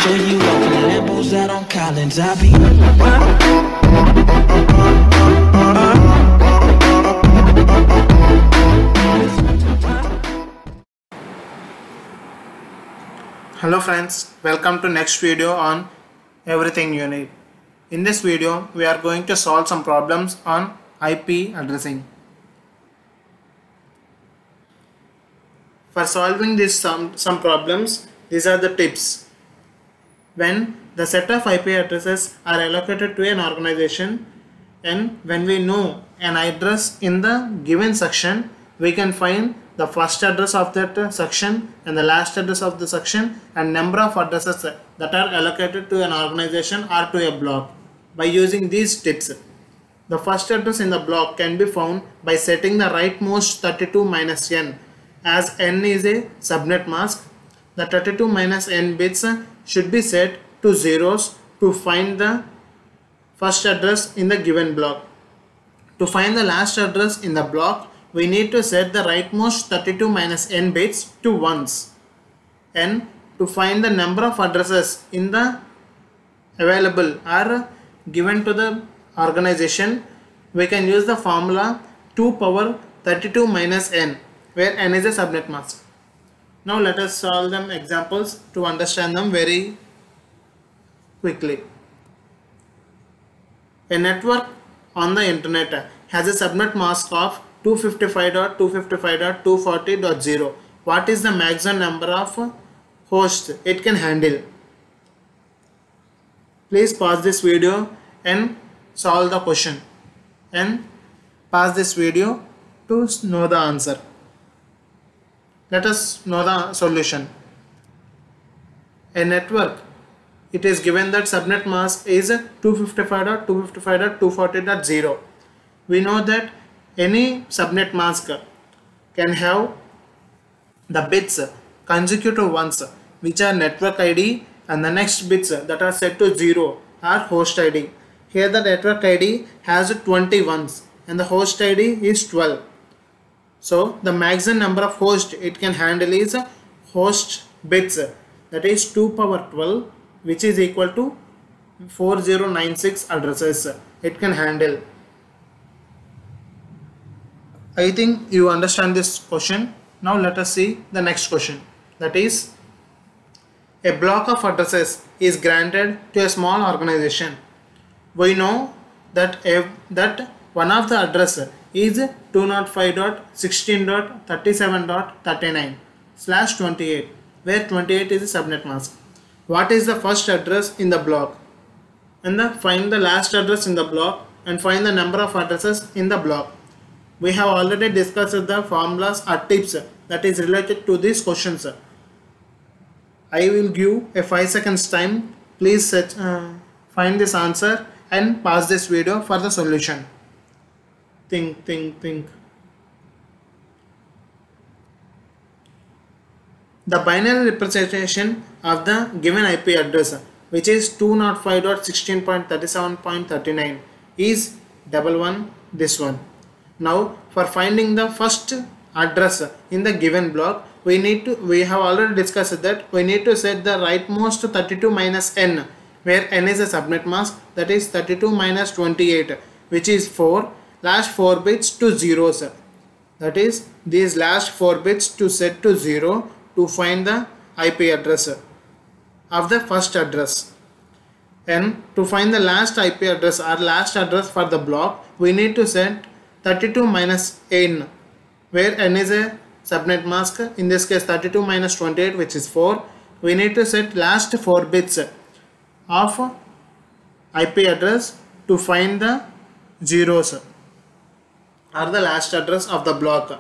for you off in Lambos out on Collins. I be Hello friends, welcome to next video on everything you need. In this video we are going to solve some problems on IP addressing. For solving this some problems, these are the tips. When the set of IP addresses are allocated to an organization and when we know an address in the given section, we can find the first address of that section and the last address of the section and number of addresses that are allocated to an organization or to a block by using these tips. The first address in the block can be found by setting the rightmost 32 minus n, as n is a subnet mask. The 32 minus n bits should be set to zeros to find the first address in the given block. To find the last address in the block, we need to set the rightmost 32 minus n bits to ones. And to find the number of addresses in the available or given to the organization, we can use the formula 2 power 32 minus n, where n is a subnet mask. Now let us solve them examples to understand them very quickly. A network on the internet has a subnet mask of 255.255.240.0. What is the maximum number of hosts it can handle? Please pause this video and solve the question and pause this video to know the answer. Let us know the solution. A network, it is given that subnet mask is 255.255.240.0. We know that any subnet mask can have the bits consecutive ones, which are network ID, and the next bits that are set to 0 are host ID. Here the network ID has 20 ones and the host ID is 12. So the maximum number of hosts it can handle is host bits, that is 2 power 12, which is equal to 4096 addresses it can handle. I think you understand this question. Now let us see the next question. That is, a block of addresses is granted to a small organization. We know that one of the address is 205.16.37.39/28, where 28 is a subnet mask. What is the first address in the block? And find the last address in the block and find the number of addresses in the block. We have already discussed the formulas or tips that is related to these questions. I will give a 5 seconds time. Please find this answer and pause this video for the solution. Think. The binary representation of the given IP address, which is 205.16.37.39, is 11 this one. Now for finding the first address in the given block, we have already discussed that we need to set the rightmost 32 minus n, where n is a subnet mask, that is 32 minus 28, which is 4, last 4 bits to zeros. That is these last 4 bits to set to 0 to find the IP address of the first address. And to find the last IP address or last address for the block, we need to set 32 minus n, where n is a subnet mask, in this case 32 minus 28, which is 4. We need to set last 4 bits of IP address to find the zeros or the last address of the block,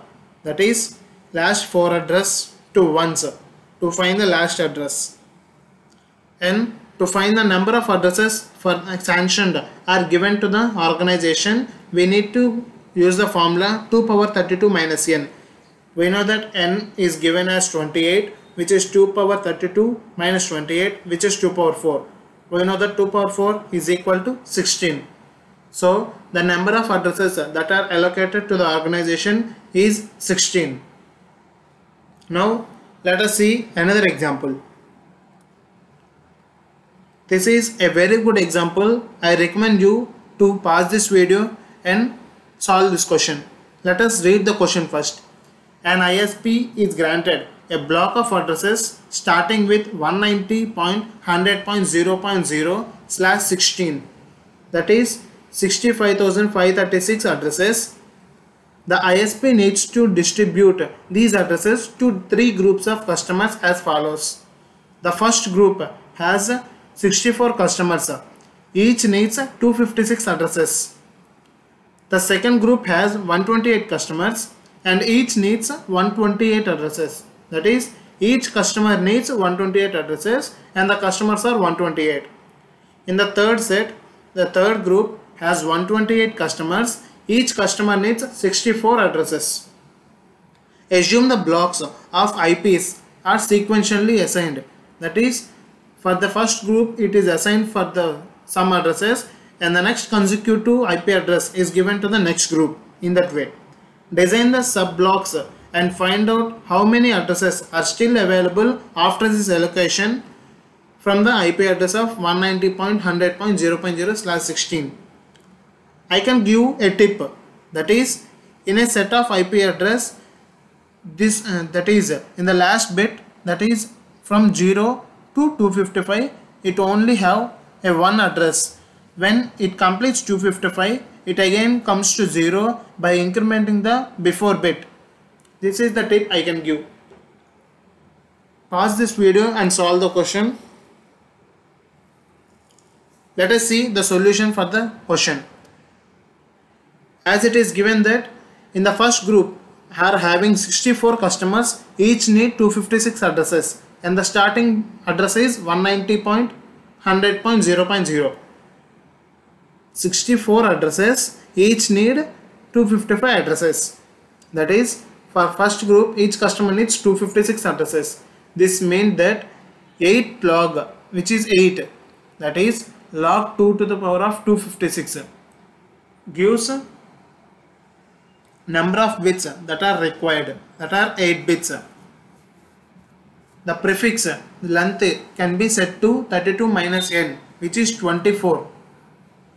that is last 4 address to ones to find the last address. And to find the number of addresses for sanctioned or given to the organization, we need to use the formula 2 power 32 minus n. We know that n is given as 28, which is 2 power 32 minus 28, which is 2 power 4. We know that 2 power 4 is equal to 16. So the number of addresses that are allocated to the organization is 16. Now let us see another example. This is a very good example. I recommend you to pause this video and solve this question. Let us read the question first. An ISP is granted a block of addresses starting with 190.100.0.0/16, that is 65,536 addresses. The ISP needs to distribute these addresses to three groups of customers as follows. The first group has 64 customers. Each needs 256 addresses. The second group has 128 customers and each needs 128 addresses. That is, each customer needs 128 addresses and the customers are 128. In the third set, the third group has 128 customers. Each customer needs 64 addresses. Assume the blocks of IPs are sequentially assigned. That is, for the first group it is assigned for the some addresses and the next consecutive IP address is given to the next group. In that way, design the sub blocks and find out how many addresses are still available after this allocation from the IP address of 190.100.0.0/16. I can give a tip, that is, in a set of IP address, this that is in the last bit, that is from 0 to 255, it only have a one address. When it completes 255, it again comes to 0 by incrementing the before bit. This is the tip I can give. Pause this video and solve the question. Let us see the solution for the question. As it is given that in the first group are having 64 customers, each need 256 addresses and the starting address is 190.100.0.0. 64 addresses, each need 255 addresses. That is, for first group each customer needs 256 addresses. This means that 8 log, which is 8, that is log 2 to the power of 256, gives number of bits that are required, that are 8 bits. The prefix length can be set to 32 minus n, which is 24.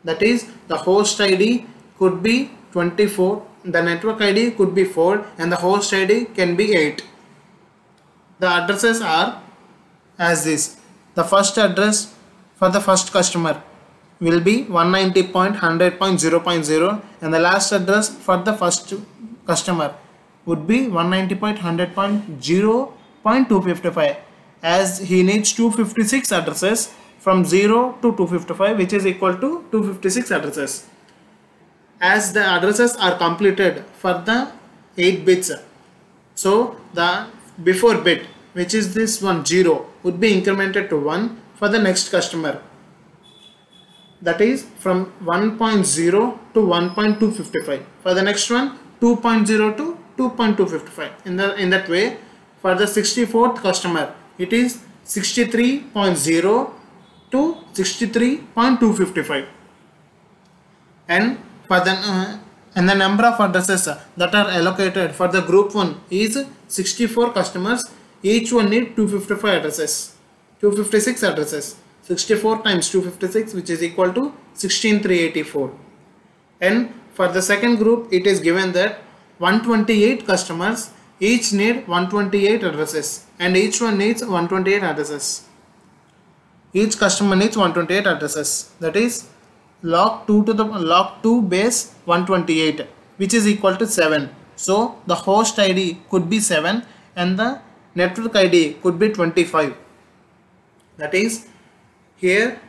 That is, the host ID could be 24, the network ID could be 4 and the host ID can be 8. The addresses are as this. The first address for the first customer will be 190.100.0.0 and the last address for the first customer would be 190.100.0.255, as he needs 256 addresses from 0 to 255, which is equal to 256 addresses. As the addresses are completed for the 8 bits, so the before bit, which is this one 0, would be incremented to 1 for the next customer. That is from 1.0 to 1.255. For the next one, 2.0 to 2.255. In that way, for the 64th customer, it is 63.0 to 63.255. And for the and the number of addresses that are allocated for the group 1 is 64 customers. Each one need 256 addresses. 64 times 256, which is equal to 16,384. And for the second group, it is given that 128 customers each need 128 addresses and each one needs 128 addresses. Each customer needs 128 addresses. That is log 2 to the log 2 base 128, which is equal to 7. So the host ID could be 7 and the network ID could be 25. That is, here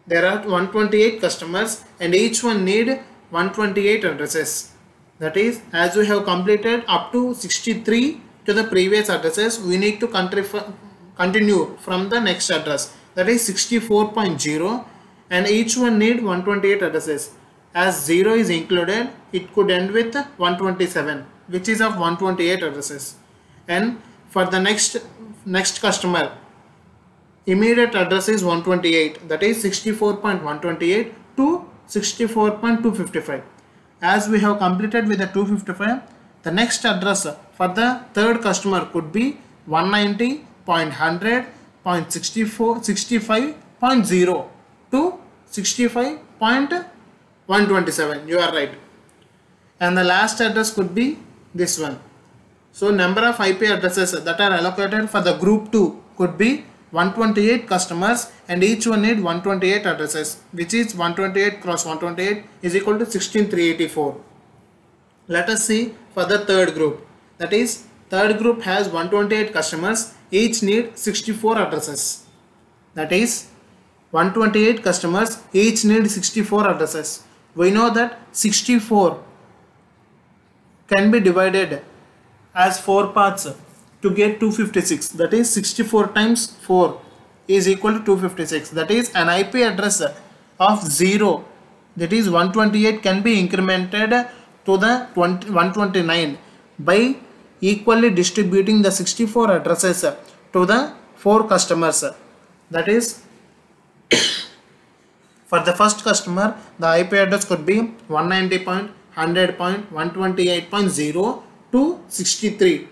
there are 128 customers and each one need 128 addresses. That is, as we have completed up to 63 to the previous addresses, we need to continue from the next address, that is 64.0, and each one need 128 addresses. As 0 is included, it could end with 127, which is of 128 addresses. And for the next customer, immediate address is 128, that is 64.128 to 64.255. As we have completed with the 255, the next address for the third customer could be 190.100.65.255. 65.0 to 65.127. You are right. And the last address could be this one. So number of IP addresses that are allocated for the group 2 could be 128 customers, and each one need 128 addresses, which is 128 cross 128 is equal to 16384. Let us see for the third group. That is, third group has 128 customers, each need 64 addresses. That is, 128 customers, each need 64 addresses. We know that 64 can be divided as 4 parts to get 256. That is, 64 times 4 is equal to 256. That is, an IP address of 0, that is 128, can be incremented to the 129 by equally distributing the 64 addresses to the 4 customers. That is, for the first customer, the IP address could be 190.100.128.0 to 63.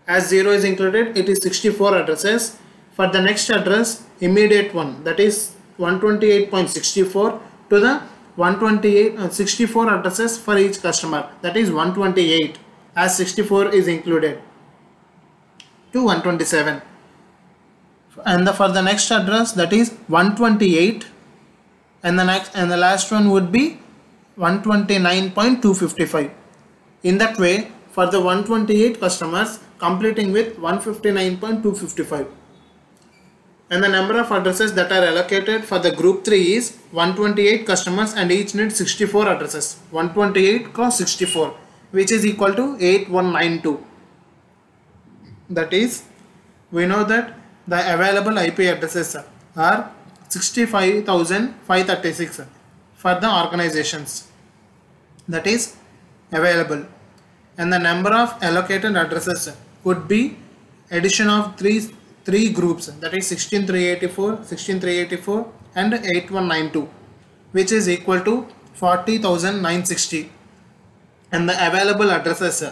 As 0 is included, it is 64 addresses. For the next address, immediate one, that is 128.64 to the 64 addresses for each customer, that is 128, as 64 is included, to 127. And for the next address, that is 128, and the last one would be 129.255. In that way, for the 128 customers, completing with 159.255. And the number of addresses that are allocated for the group 3 is 128 customers, and each need 64 addresses. 128 cross 64, which is equal to 8192. That is, we know that the available IP addresses are 65,536 for the organizations. That is available. And the number of allocated addresses could be addition of three groups, that is 16384, 16384 and 8192, which is equal to 40,960. And the available addresses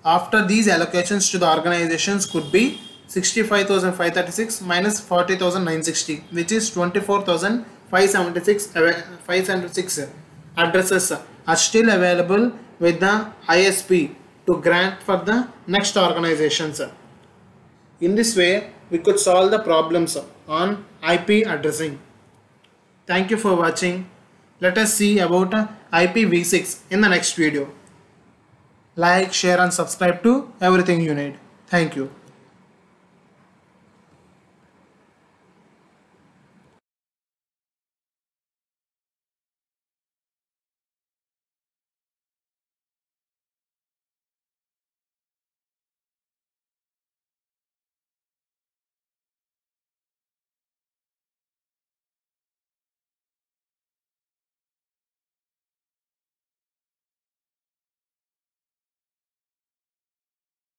after these allocations to the organizations could be 65,536 minus 40,960, which is 24,576 addresses are still available with the ISP to grant for the next organizations. In this way, we could solve the problems on IP addressing. Thank you for watching. Let us see about IPv6 in the next video. Like, share and subscribe to Everything You Need. Thank you.